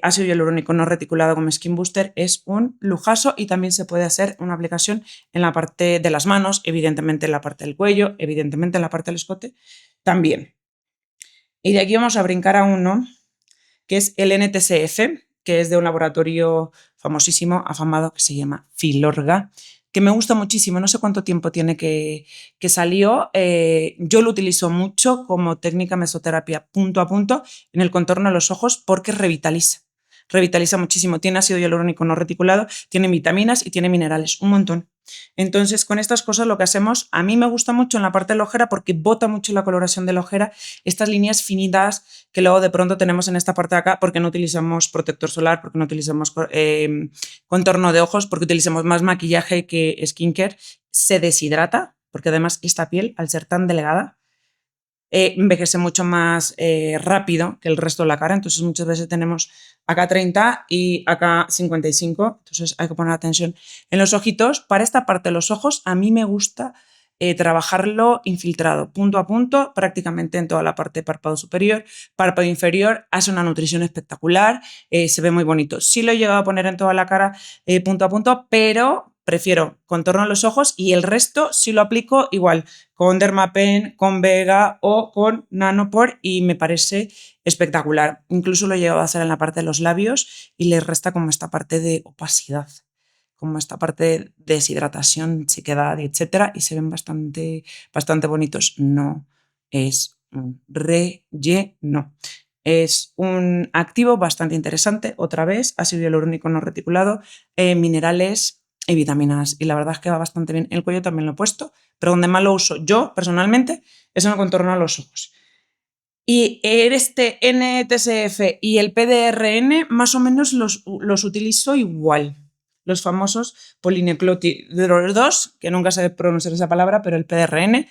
Ácido hialurónico no reticulado como Skin Booster es un lujazo y también se puede hacer una aplicación en la parte de las manos, evidentemente en la parte del cuello, evidentemente en la parte del escote también. Y de aquí vamos a brincar a uno que es el NTCF, que es de un laboratorio famosísimo, afamado, que se llama Filorga, que me gusta muchísimo. No sé cuánto tiempo tiene que salió. Yo lo utilizo mucho como técnica mesoterapia punto a punto en el contorno de los ojos porque revitaliza muchísimo. Tiene ácido hialurónico no reticulado, tiene vitaminas y tiene minerales, un montón. Entonces, con estas cosas lo que hacemos, a mí me gusta mucho en la parte de la ojera porque bota mucho la coloración de la ojera, estas líneas finitas que luego de pronto tenemos en esta parte de acá porque no utilizamos protector solar, porque no utilizamos contorno de ojos, porque utilizamos más maquillaje que skincare, se deshidrata, porque además esta piel, al ser tan delgada, envejece mucho más rápido que el resto de la cara, entonces muchas veces tenemos acá 30 y acá 55, entonces hay que poner atención en los ojitos. Para esta parte de los ojos a mí me gusta trabajarlo infiltrado, punto a punto, prácticamente en toda la parte de párpado superior. Párpado inferior hace una nutrición espectacular, se ve muy bonito. Sí lo he llegado a poner en toda la cara punto a punto, pero prefiero contorno a los ojos y el resto sí lo aplico igual con Dermapen, con Vega o con Nanopore y me parece espectacular. Incluso lo he llegado a hacer en la parte de los labios y le resta como esta parte de opacidad, como esta parte de deshidratación, sequedad, etcétera, y se ven bastante, bastante bonitos. No es un relleno. Es un activo bastante interesante, otra vez, ácido hialurónico no reticulado, minerales y vitaminas. Y la verdad es que va bastante bien. El cuello también lo he puesto, pero donde más lo uso yo, personalmente, es en el contorno a los ojos. Y este NTSF y el PDRN más o menos los utilizo igual. Los famosos polineucleótidos, que nunca sé pronunciar esa palabra, pero el PDRN,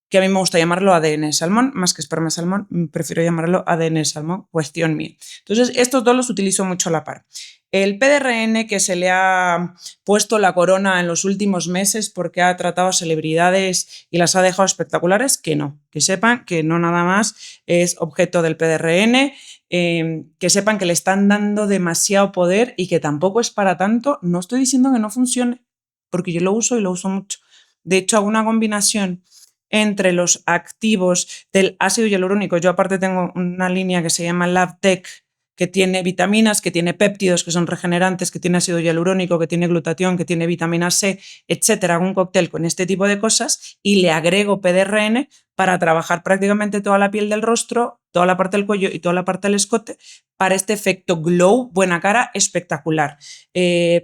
que a mí me gusta llamarlo ADN salmón, más que esperma salmón, prefiero llamarlo ADN salmón, cuestión mía. Entonces, estos dos los utilizo mucho a la par. El PDRN, que se le ha puesto la corona en los últimos meses porque ha tratado a celebridades y las ha dejado espectaculares, que no, que sepan que no nada más es objeto del PDRN, que sepan que le están dando demasiado poder y que tampoco es para tanto. No estoy diciendo que no funcione, porque yo lo uso y lo uso mucho. De hecho, hago una combinación entre los activos del ácido hialurónico. Yo aparte tengo una línea que se llama LabTech, que tiene vitaminas, que tiene péptidos, que son regenerantes, que tiene ácido hialurónico, que tiene glutatión, que tiene vitamina C, etcétera. Hago un cóctel con este tipo de cosas y le agrego PDRN para trabajar prácticamente toda la piel del rostro, toda la parte del cuello y toda la parte del escote para este efecto glow, buena cara, espectacular.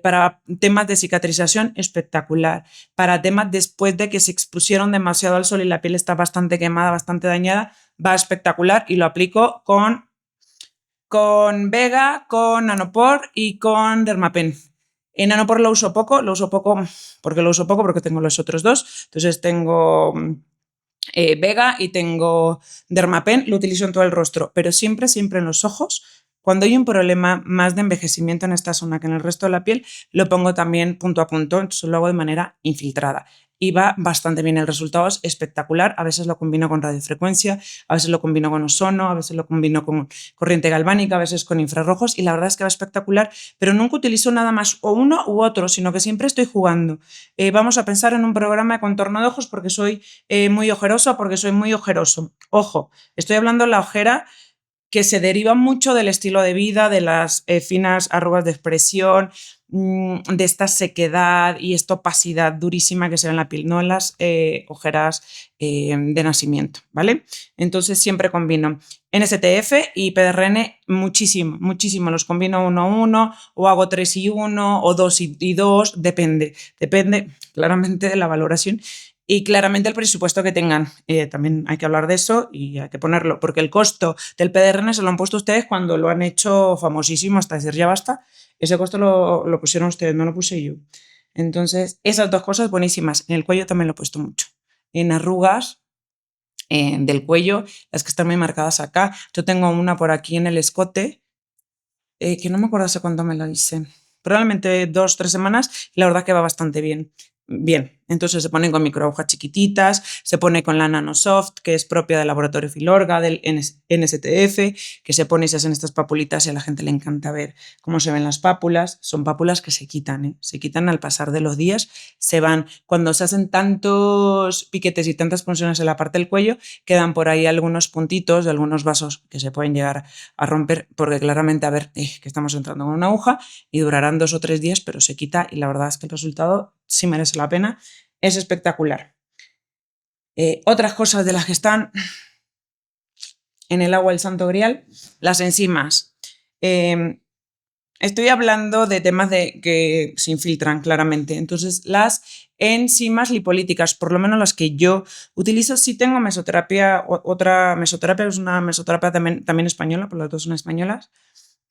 Para temas de cicatrización, espectacular. Para temas después de que se expusieron demasiado al sol y la piel está bastante quemada, bastante dañada, va espectacular y lo aplico con Vega, con Nanopore y con Dermapen. En Nanopore lo uso poco porque tengo los otros dos. Entonces tengo Vega y tengo Dermapen, lo utilizo en todo el rostro, pero siempre, siempre en los ojos. Cuando hay un problema más de envejecimiento en esta zona que en el resto de la piel, lo pongo también punto a punto, entonces lo hago de manera infiltrada. Y va bastante bien, el resultado es espectacular. A veces lo combino con radiofrecuencia, a veces lo combino con ozono, a veces lo combino con corriente galvánica, a veces con infrarrojos y la verdad es que va espectacular, pero nunca utilizo nada más o uno u otro, sino que siempre estoy jugando. Vamos a pensar en un programa de contorno de ojos porque soy muy ojerosa, porque soy muy ojeroso. Ojo, estoy hablando de la ojera que se deriva mucho del estilo de vida, de las finas arrugas de expresión, de esta sequedad y esta opacidad durísima que se ve en la piel, no en las ojeras de nacimiento, ¿vale? Entonces siempre combino NSTF y PDRN muchísimo, muchísimo. Los combino 1 a 1 o hago 3 y 1 o 2 y 2, depende claramente de la valoración. Y claramente el presupuesto que tengan. También hay que hablar de eso y hay que ponerlo, porque el costo del PDRN se lo han puesto ustedes cuando lo han hecho famosísimo hasta decir ya basta. Ese costo lo pusieron ustedes, no lo puse yo. Entonces, esas dos cosas buenísimas. En el cuello también lo he puesto mucho. En arrugas del cuello, las que están muy marcadas acá. Yo tengo una por aquí en el escote, que no me acuerdo hace cuánto me la hice. Probablemente 2 o 3 semanas y la verdad que va bastante bien. Bien, entonces se ponen con microagujas chiquititas, se pone con la Nanosoft, que es propia del laboratorio Filorga, del NSTF, que se pone y se hacen estas papulitas y a la gente le encanta ver cómo se ven las pápulas. Son pápulas que se quitan, se quitan al pasar de los días, se van. Cuando se hacen tantos piquetes y tantas punciones en la parte del cuello, quedan por ahí algunos puntitos de algunos vasos que se pueden llegar a romper, porque claramente, a ver, que estamos entrando con una aguja y durarán 2 o 3 días, pero se quita y la verdad es que el resultado sí merece la pena, es espectacular. Otras cosas de las que están en el agua del Santo Grial, las enzimas. Estoy hablando de temas que se infiltran claramente. Entonces, las enzimas lipolíticas, por lo menos las que yo utilizo, sí tengo mesoterapia, otra mesoterapia, es una mesoterapia también española, por las dos son españolas,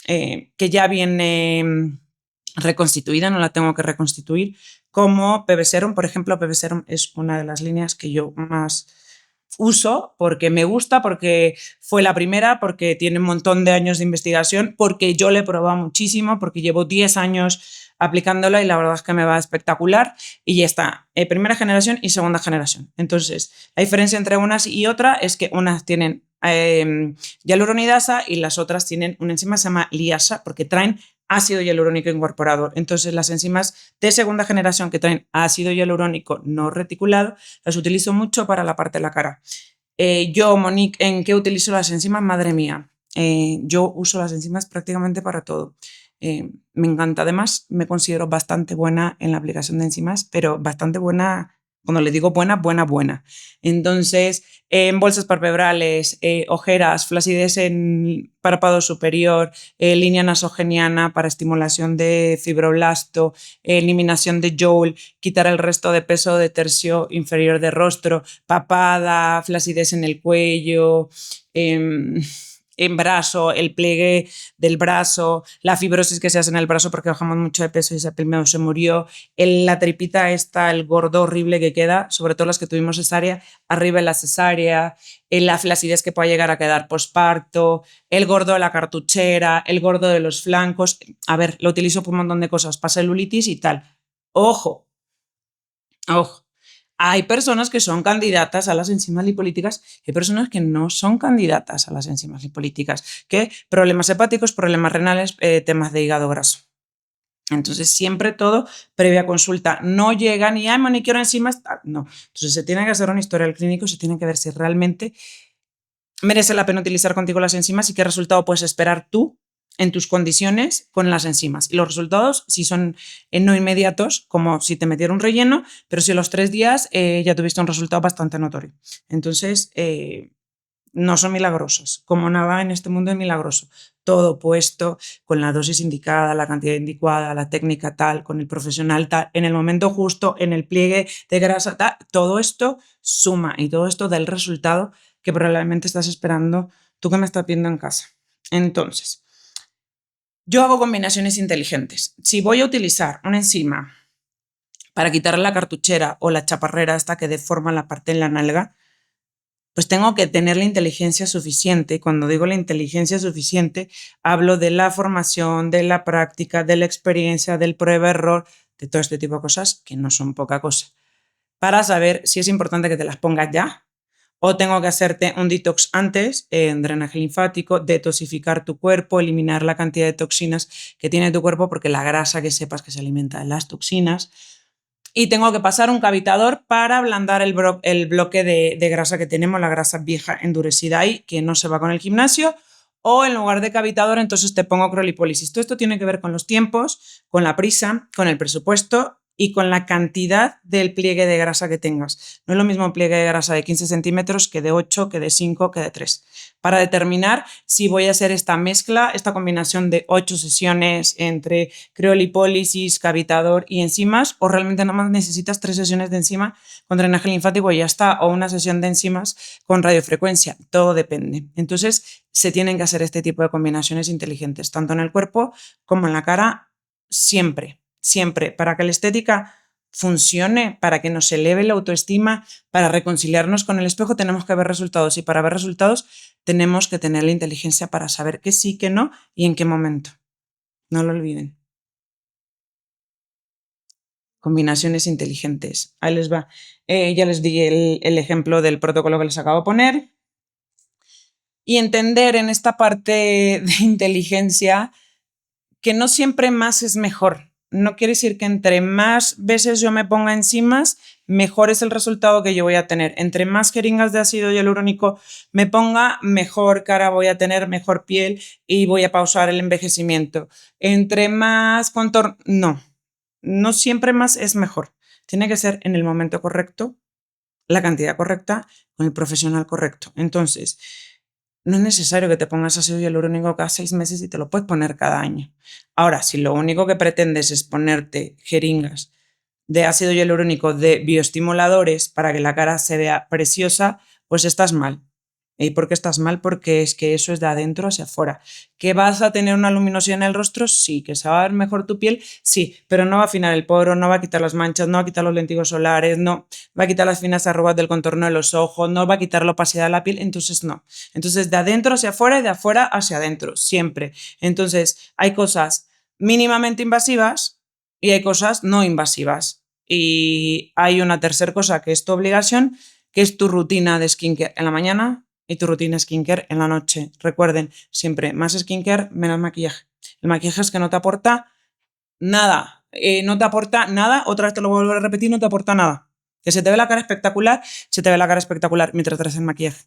que ya viene reconstituida, no la tengo que reconstituir, como PB Serum. Por ejemplo, PB Serum es una de las líneas que yo más uso porque me gusta, porque fue la primera, porque tiene un montón de años de investigación, porque yo le he probado muchísimo, porque llevo 10 años aplicándola y la verdad es que me va espectacular y ya está, primera generación y segunda generación. Entonces, la diferencia entre unas y otras es que unas tienen hialuronidasa y las otras tienen una enzima que se llama liasa porque traen ácido hialurónico incorporado. Entonces, las enzimas de segunda generación que traen ácido hialurónico no reticulado las utilizo mucho para la parte de la cara. Yo, Monique, ¿en qué utilizo las enzimas? Madre mía, yo uso las enzimas prácticamente para todo. Me encanta. Además, me considero bastante buena en la aplicación de enzimas, pero bastante buena, cuando le digo buena, buena, buena. Entonces, en bolsas palpebrales, ojeras, flacidez en párpado superior, línea nasogeniana para estimulación de fibroblasto, eliminación de Joule, quitar el resto de peso de tercio inferior de rostro, papada, flacidez en el cuello, en brazo, el pliegue del brazo, la fibrosis que se hace en el brazo porque bajamos mucho de peso y ese primero se murió, la tripita esta, el gordo horrible que queda, sobre todo las que tuvimos cesárea, arriba en la cesárea, la flacidez que pueda llegar a quedar posparto, el gordo de la cartuchera, el gordo de los flancos. A ver, lo utilizo por un montón de cosas, para celulitis y tal. Ojo, ojo. Hay personas que son candidatas a las enzimas lipolíticas y hay personas que no son candidatas a las enzimas lipolíticas, que problemas hepáticos, problemas renales, temas de hígado graso. Entonces, siempre todo previa consulta. No llega ni, ay, ni quiero enzimas, no. Entonces, se tiene que hacer un historial clínico, se tiene que ver si realmente merece la pena utilizar contigo las enzimas y qué resultado puedes esperar tú en tus condiciones con las enzimas. Y los resultados, si son no inmediatos, como si te metiera un relleno, pero si a los 3 días ya tuviste un resultado bastante notorio. Entonces, no son milagrosos. Como nada en este mundo es milagroso. Todo puesto con la dosis indicada, la cantidad indicada, la técnica tal, con el profesional tal, en el momento justo, en el pliegue de grasa tal. Todo esto suma y todo esto da el resultado que probablemente estás esperando tú que me estás viendo en casa. Entonces, yo hago combinaciones inteligentes. Si voy a utilizar una enzima para quitar la cartuchera o la chaparrera esta que deforma la parte en la nalga, pues tengo que tener la inteligencia suficiente. Cuando digo la inteligencia suficiente, hablo de la formación, de la práctica, de la experiencia, del prueba-error, de todo este tipo de cosas que no son poca cosa, para saber si es importante que te las pongas ya o tengo que hacerte un detox antes, drenaje linfático, detoxificar tu cuerpo, eliminar la cantidad de toxinas que tiene tu cuerpo, porque la grasa que sepas que se alimenta de las toxinas. Y tengo que pasar un cavitador para ablandar el bloque de grasa que tenemos, la grasa vieja endurecida ahí, que no se va con el gimnasio. O en lugar de cavitador, entonces te pongo criolipólisis. Todo esto tiene que ver con los tiempos, con la prisa, con el presupuesto y con la cantidad del pliegue de grasa que tengas. No es lo mismo un pliegue de grasa de 15 centímetros que de 8, que de 5, que de 3. Para determinar si voy a hacer esta mezcla, esta combinación de 8 sesiones entre criolipólisis, cavitador y enzimas, o realmente nada más necesitas 3 sesiones de enzima con drenaje linfático y ya está, o una sesión de enzimas con radiofrecuencia. Todo depende. Entonces, se tienen que hacer este tipo de combinaciones inteligentes, tanto en el cuerpo como en la cara, siempre. Siempre, para que la estética funcione, para que nos eleve la autoestima, para reconciliarnos con el espejo, tenemos que ver resultados y para ver resultados tenemos que tener la inteligencia para saber que sí, que no y en qué momento. No lo olviden. Combinaciones inteligentes. Ahí les va. Ya les di el ejemplo del protocolo que les acabo de poner. Y entender en esta parte de inteligencia que no siempre más es mejor. No quiere decir que entre más veces yo me ponga enzimas, mejor es el resultado que yo voy a tener. Entre más jeringas de ácido hialurónico me ponga, mejor cara voy a tener, mejor piel y voy a pausar el envejecimiento. Entre más contorno, no siempre más es mejor. Tiene que ser en el momento correcto, la cantidad correcta, con el profesional correcto. Entonces, no es necesario que te pongas ácido hialurónico cada 6 meses y te lo puedes poner cada año. Ahora, si lo único que pretendes es ponerte jeringas de ácido hialurónico de bioestimuladores para que la cara se vea preciosa, pues estás mal. ¿Y por qué estás mal? Porque es que eso es de adentro hacia afuera. ¿Que vas a tener una luminosidad en el rostro? Sí. ¿Que se va a ver mejor tu piel? Sí, pero no va a afinar el poro, no va a quitar las manchas, no va a quitar los lentigos solares, no va a quitar las finas arrugas del contorno de los ojos, no va a quitar la opacidad de la piel, entonces no. Entonces, de adentro hacia afuera y de afuera hacia adentro, siempre. Entonces, hay cosas mínimamente invasivas y hay cosas no invasivas. Y hay una tercera cosa que es tu obligación, que es tu rutina de skincare en la mañana y tu rutina de skincare en la noche. Recuerden, siempre más skincare, menos maquillaje. El maquillaje es que no te aporta nada. No te aporta nada, otra vez te lo voy a volver a repetir, no te aporta nada. Que se te ve la cara espectacular, se te ve la cara espectacular mientras te haces el maquillaje.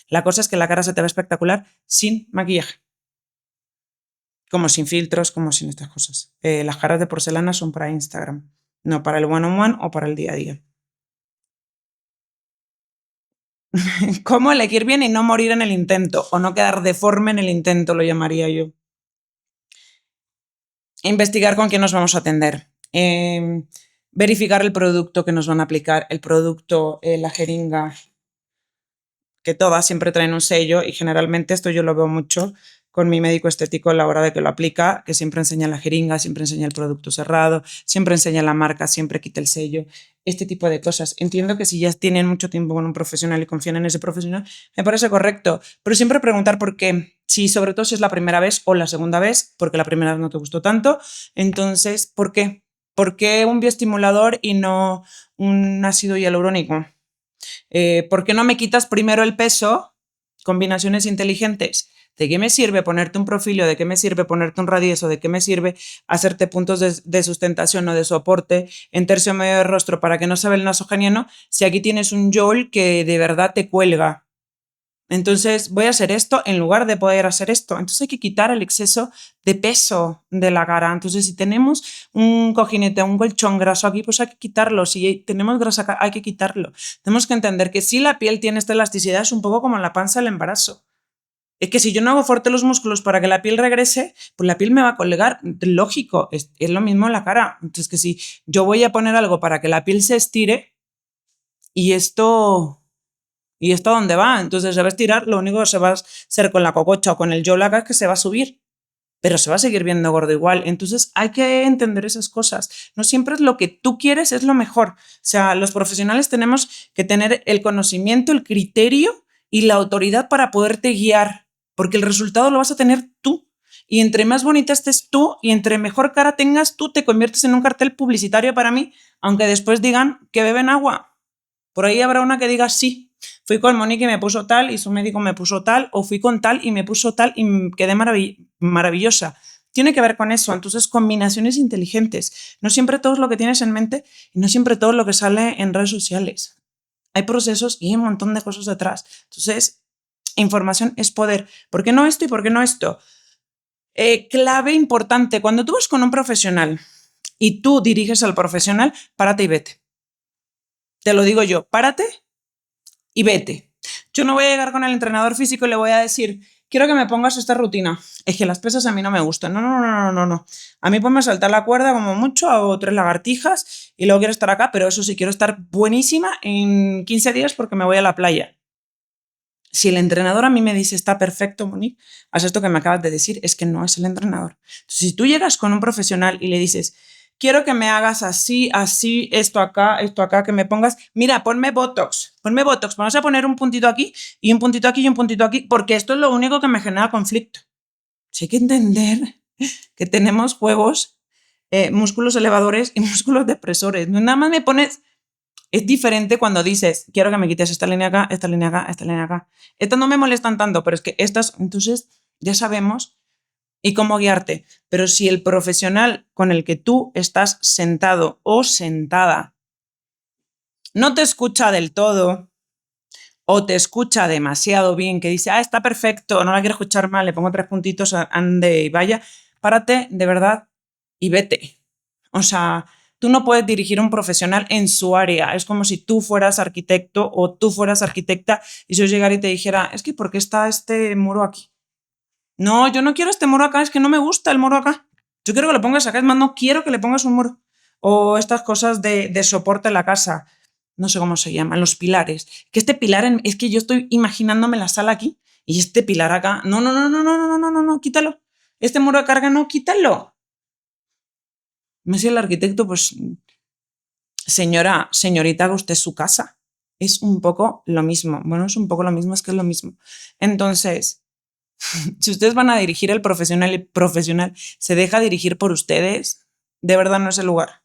La cosa es que la cara se te ve espectacular sin maquillaje. Como sin filtros, como sin estas cosas. Las caras de porcelana son para Instagram, no para el one-on-one o para el día a día. ¿Cómo elegir bien y no morir en el intento? O no quedar deforme en el intento, lo llamaría yo. Investigar con quién nos vamos a atender. Verificar el producto que nos van a aplicar, el producto, la jeringa, que todas siempre traen un sello y generalmente esto yo lo veo mucho con mi médico estético a la hora de que lo aplica, que siempre enseña la jeringa, siempre enseña el producto cerrado, siempre enseña la marca, siempre quita el sello, este tipo de cosas. Entiendo que si ya tienen mucho tiempo con un profesional y confían en ese profesional, me parece correcto, pero siempre preguntar por qué. Si sobre todo si es la primera vez o la segunda vez, porque la primera vez no te gustó tanto, entonces, ¿por qué? ¿Por qué un bioestimulador y no un ácido hialurónico? ¿Por qué no me quitas primero el peso? Combinaciones inteligentes. ¿De qué me sirve ponerte un profilio? ¿De qué me sirve ponerte un radieso? ¿De qué me sirve hacerte puntos de sustentación o de soporte en tercio medio de rostro para que no se vea el nasogeniano si aquí tienes un YOL que de verdad te cuelga? Entonces voy a hacer esto en lugar de poder hacer esto. Entonces hay que quitar el exceso de peso de la cara. Entonces si tenemos un cojinete, un colchón graso aquí, pues hay que quitarlo. Si tenemos grasa acá, hay que quitarlo. Tenemos que entender que si la piel tiene esta elasticidad es un poco como en la panza del embarazo. Es que si yo no hago fuerte los músculos para que la piel regrese, pues la piel me va a colgar. Lógico, es lo mismo en la cara. Entonces que si yo voy a poner algo para que la piel se estire y esto... ¿Y esto a dónde va? Entonces se va a estirar, lo único que se va a hacer con la cococha o con el yolaga es que se va a subir, pero se va a seguir viendo gordo igual. Entonces hay que entender esas cosas. No siempre es lo que tú quieres, es lo mejor. O sea, los profesionales tenemos que tener el conocimiento, el criterio y la autoridad para poderte guiar, porque el resultado lo vas a tener tú. Y entre más bonita estés tú y entre mejor cara tengas tú, te conviertes en un cartel publicitario para mí, aunque después digan que beben agua. Por ahí habrá una que diga sí. Fui con Monique y me puso tal y su médico me puso tal, o fui con tal y me puso tal y quedé maravillosa. Tiene que ver con eso. Entonces, combinaciones inteligentes. No siempre todo es lo que tienes en mente y no siempre todo es lo que sale en redes sociales. Hay procesos y hay un montón de cosas detrás. Entonces, información es poder. ¿Por qué no esto y por qué no esto? Clave importante. Cuando tú vas con un profesional y tú diriges al profesional, párate y vete. Te lo digo yo, párate y vete. Yo no voy a llegar con el entrenador físico y le voy a decir, quiero que me pongas esta rutina. Es que las pesas a mí no me gustan. No. A mí ponme a saltar la cuerda como mucho, hago 3 lagartijas y luego quiero estar acá, pero eso sí, quiero estar buenísima en 15 días porque me voy a la playa. Si el entrenador a mí me dice, está perfecto, Monique, haz esto que me acabas de decir, es que no es el entrenador. Entonces, si tú llegas con un profesional y le dices, quiero que me hagas así, así, esto acá, que me pongas, mira, ponme Botox, vamos a poner un puntito aquí y un puntito aquí y un puntito aquí, porque esto es lo único que me genera conflicto. Sí hay que entender que tenemos juegos, músculos elevadores y músculos depresores. No nada más me pones... Es diferente cuando dices, quiero que me quites esta línea acá, esta línea acá, esta línea acá. Estas no me molestan tanto, pero es que estas, entonces ya sabemos y cómo guiarte. Pero si el profesional con el que tú estás sentado o sentada no te escucha del todo o te escucha demasiado bien, que dice, está perfecto, no la quiero escuchar mal, le pongo 3 puntitos, ande y vaya, párate de verdad y vete. O sea, tú no puedes dirigir a un profesional en su área. Es como si tú fueras arquitecto o tú fueras arquitecta y yo llegara y te dijera, es que ¿por qué está este muro aquí? No, yo no quiero este muro acá, es que no me gusta el muro acá. Yo quiero que lo pongas acá, es más, no quiero que le pongas un muro. O estas cosas de soporte en la casa, no sé cómo se llaman, los pilares. Que este pilar, es que yo estoy imaginándome la sala aquí y este pilar acá, no, quítalo. Este muro de carga, no, quítalo. Messi el arquitecto, pues, señorita, haga usted su casa. Es un poco lo mismo. Bueno, es un poco lo mismo, es que es lo mismo. Entonces, si ustedes van a dirigir al profesional y el profesional se deja dirigir por ustedes, De verdad no es el lugar.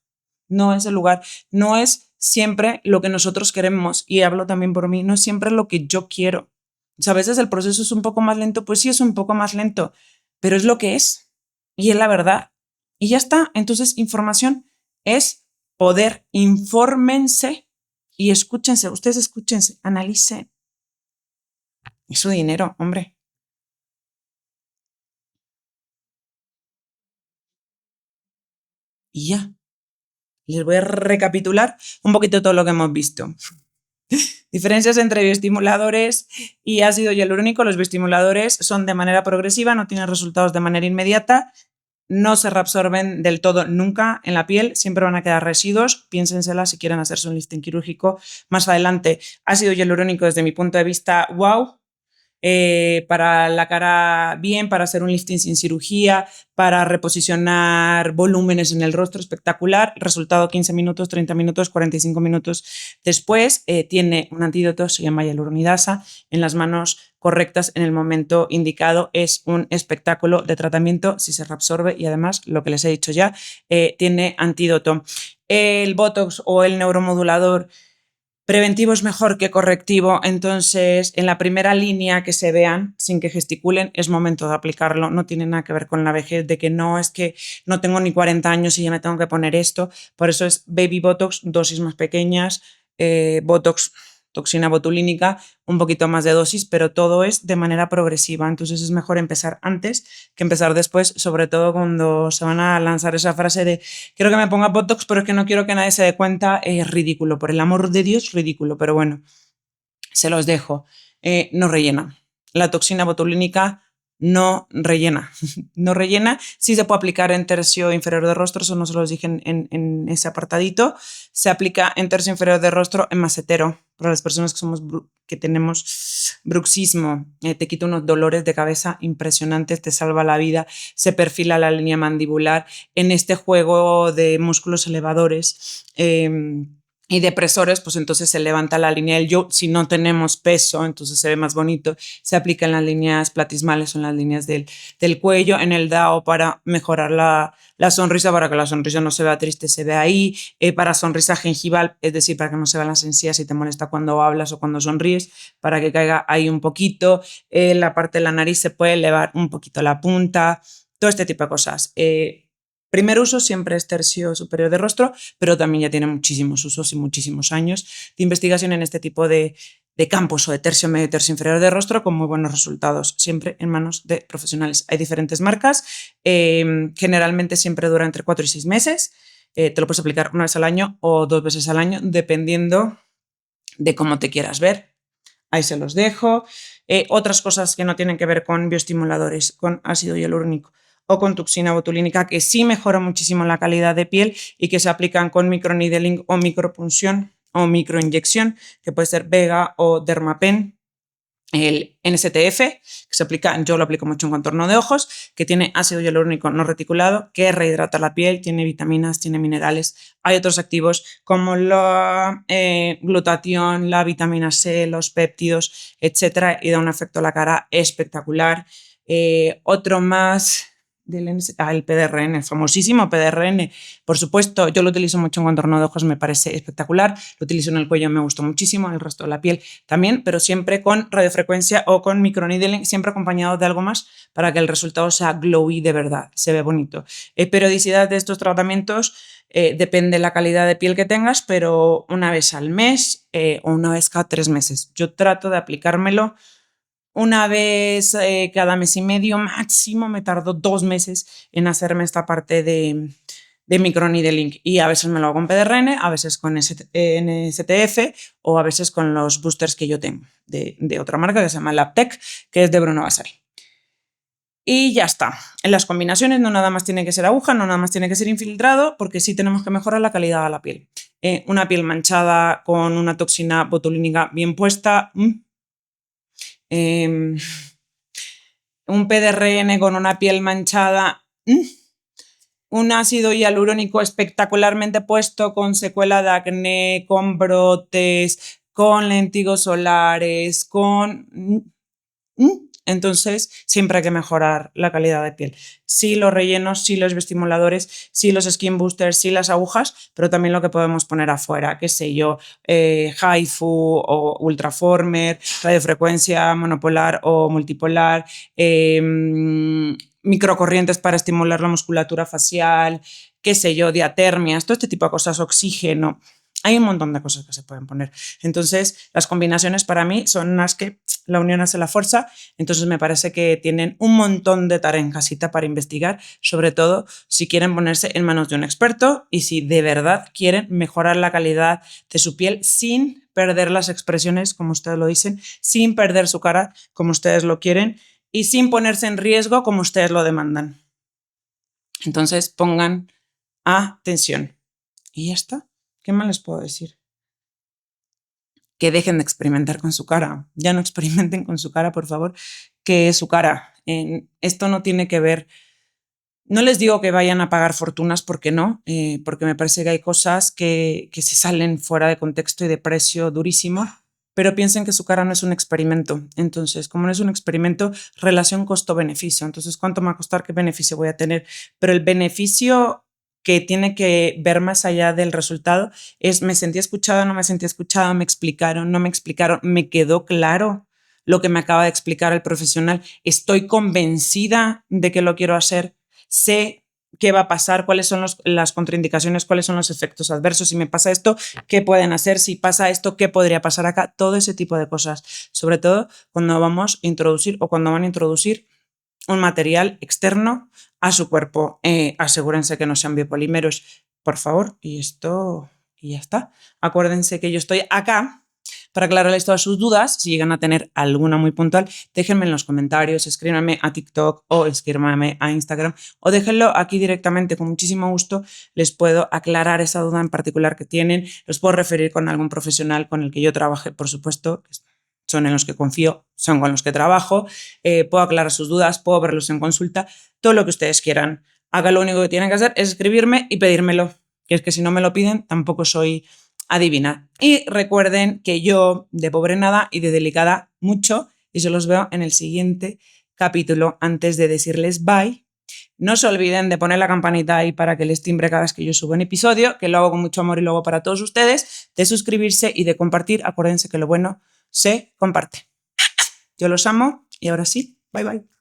No es el lugar. No es siempre lo que nosotros queremos. Y hablo también por mí. No es siempre lo que yo quiero. O sea, a veces el proceso es un poco más lento. Pues sí, es un poco más lento. Pero es lo que es. Y es la verdad. Y ya está. Entonces, información es poder. Infórmense y escúchense. Ustedes escúchense. Analicen. Es su dinero, hombre. Y ya. Les voy a recapitular un poquito todo lo que hemos visto. Diferencias entre bioestimuladores y ácido hialurónico. Los bioestimuladores son de manera progresiva, no tienen resultados de manera inmediata, no se reabsorben del todo nunca en la piel, siempre van a quedar residuos. Piénsensela si quieren hacerse un lifting quirúrgico más adelante. Ácido hialurónico, desde mi punto de vista, wow. Para la cara bien, para hacer un lifting sin cirugía, para reposicionar volúmenes en el rostro, espectacular. Resultado 15 minutos, 30 minutos, 45 minutos después. Tiene un antídoto, se llama hialuronidasa, en las manos correctas en el momento indicado. Es un espectáculo de tratamiento si se reabsorbe y además, lo que les he dicho ya, tiene antídoto. El Botox o el neuromodulador preventivo es mejor que correctivo, entonces en la primera línea que se vean sin que gesticulen es momento de aplicarlo, no tiene nada que ver con la vejez, de que no es que no tengo ni 40 años y ya me tengo que poner esto, por eso es Baby Botox, dosis más pequeñas, Botox, toxina botulínica, un poquito más de dosis, pero todo es de manera progresiva, entonces es mejor empezar antes que empezar después, sobre todo cuando se van a lanzar esa frase de quiero que me ponga Botox, pero es que no quiero que nadie se dé cuenta, es ridículo, por el amor de Dios, ridículo, pero bueno, se los dejo. No rellena. La toxina botulínica no rellena. No rellena. Sí se puede aplicar en tercio inferior de rostro, eso no se los dije en ese apartadito. Se aplica en tercio inferior de rostro en macetero. Para las personas que tenemos bruxismo, te quita unos dolores de cabeza impresionantes, te salva la vida, se perfila la línea mandibular. En este juego de músculos elevadores, y depresores, pues entonces se levanta la línea del yo. Si no tenemos peso, entonces se ve más bonito. Se aplica en las líneas platismales o en las líneas del cuello, en el DAO para mejorar la sonrisa, para que la sonrisa no se vea triste, se ve ahí. Para sonrisa gengival, es decir, para que no se vean las encías si te molesta cuando hablas o cuando sonríes, para que caiga ahí un poquito. La parte de la nariz se puede elevar un poquito la punta, todo este tipo de cosas. Primer uso siempre es tercio superior de rostro, pero también ya tiene muchísimos usos y muchísimos años de investigación en este tipo de campos o de tercio medio y tercio inferior de rostro con muy buenos resultados, siempre en manos de profesionales. Hay diferentes marcas, generalmente siempre dura entre 4 y 6 meses, te lo puedes aplicar una vez al año o 2 veces al año, dependiendo de cómo te quieras ver. Ahí se los dejo. Otras cosas que no tienen que ver con bioestimuladores, con ácido hialurónico o con toxina botulínica, que sí mejora muchísimo la calidad de piel y que se aplican con microneedling o micropunción o microinyección, que puede ser Vega o Dermapen. El NSTF, que se aplica, yo lo aplico mucho en contorno de ojos, que tiene ácido hialurónico no reticulado, que rehidrata la piel, tiene vitaminas, tiene minerales. Hay otros activos como la glutatión, la vitamina C, los péptidos, etcétera, y da un efecto a la cara espectacular. Otro más el PDRN, el famosísimo PDRN. Por supuesto, yo lo utilizo mucho en contorno de ojos, me parece espectacular. Lo utilizo en el cuello, me gustó muchísimo, en el resto de la piel también, pero siempre con radiofrecuencia o con microneedling, siempre acompañado de algo más para que el resultado sea glowy de verdad, se ve bonito. Periodicidad de estos tratamientos depende de la calidad de piel que tengas, pero una vez al mes o una vez cada 3 meses. Yo trato de aplicármelo una vez cada mes y medio máximo, me tardo 2 meses en hacerme esta parte de microneedling y a veces me lo hago con PDRN, a veces con NSTF o a veces con los boosters que yo tengo de otra marca que se llama Labtech, que es de Bruno Vasari. Y ya está. En las combinaciones no nada más tiene que ser aguja, no nada más tiene que ser infiltrado, porque sí tenemos que mejorar la calidad de la piel. Una piel manchada con una toxina botulínica bien puesta, un PDRN con una piel manchada, un ácido hialurónico espectacularmente puesto con secuela de acné, con brotes, con lentigos solares, con Entonces, siempre hay que mejorar la calidad de piel. Sí los rellenos, sí los bioestimuladores, sí los skin boosters, sí las agujas, pero también lo que podemos poner afuera, qué sé yo, HIFU o Ultraformer, radiofrecuencia monopolar o multipolar, microcorrientes para estimular la musculatura facial, qué sé yo, diatermias, todo este tipo de cosas, oxígeno. Hay un montón de cosas que se pueden poner. Entonces, las combinaciones para mí son unas que la unión hace la fuerza. Entonces, me parece que tienen un montón de tarea en casita para investigar, sobre todo si quieren ponerse en manos de un experto y si de verdad quieren mejorar la calidad de su piel sin perder las expresiones, como ustedes lo dicen, sin perder su cara, como ustedes lo quieren, y sin ponerse en riesgo, como ustedes lo demandan. Entonces, pongan atención. Y ya está. ¿Qué más les puedo decir? Que dejen de experimentar con su cara. Ya no experimenten con su cara, por favor, que es su cara. Esto no tiene que ver. No les digo que vayan a pagar fortunas, porque no, porque me parece que hay cosas que se salen fuera de contexto y de precio durísimo, pero piensen que su cara no es un experimento. Entonces, como no es un experimento, relación costo-beneficio. Entonces, ¿cuánto me va a costar? ¿Qué beneficio voy a tener? Pero el beneficio que tiene que ver más allá del resultado es: me sentí escuchada, no me sentí escuchada, me explicaron, no me explicaron, me quedó claro lo que me acaba de explicar el profesional, estoy convencida de que lo quiero hacer, sé qué va a pasar, cuáles son las contraindicaciones, cuáles son los efectos adversos, si me pasa esto, qué pueden hacer, si pasa esto, qué podría pasar acá, todo ese tipo de cosas, sobre todo cuando vamos a introducir o cuando van a introducir un material externo a su cuerpo. Asegúrense que no sean biopolímeros, por favor, y esto, y ya está. Acuérdense que yo estoy acá para aclararles todas sus dudas. Si llegan a tener alguna muy puntual, déjenme en los comentarios, escríbanme a TikTok o escríbanme a Instagram o déjenlo aquí directamente. Con muchísimo gusto les puedo aclarar esa duda en particular que tienen. Los puedo referir con algún profesional con el que yo trabaje, por supuesto. Son en los que confío, son con los que trabajo. Puedo aclarar sus dudas, puedo verlos en consulta, todo lo que ustedes quieran. Haga, lo único que tienen que hacer es escribirme y pedírmelo, que es que si no me lo piden tampoco soy adivina. Y recuerden que yo de pobre nada y de delicada mucho, y se los veo en el siguiente capítulo. Antes de decirles bye, no se olviden de poner la campanita ahí para que les timbre cada vez que yo subo un episodio, que lo hago con mucho amor y lo hago para todos ustedes, de suscribirse y de compartir. Acuérdense que lo bueno se comparte. Yo los amo y ahora sí, bye bye.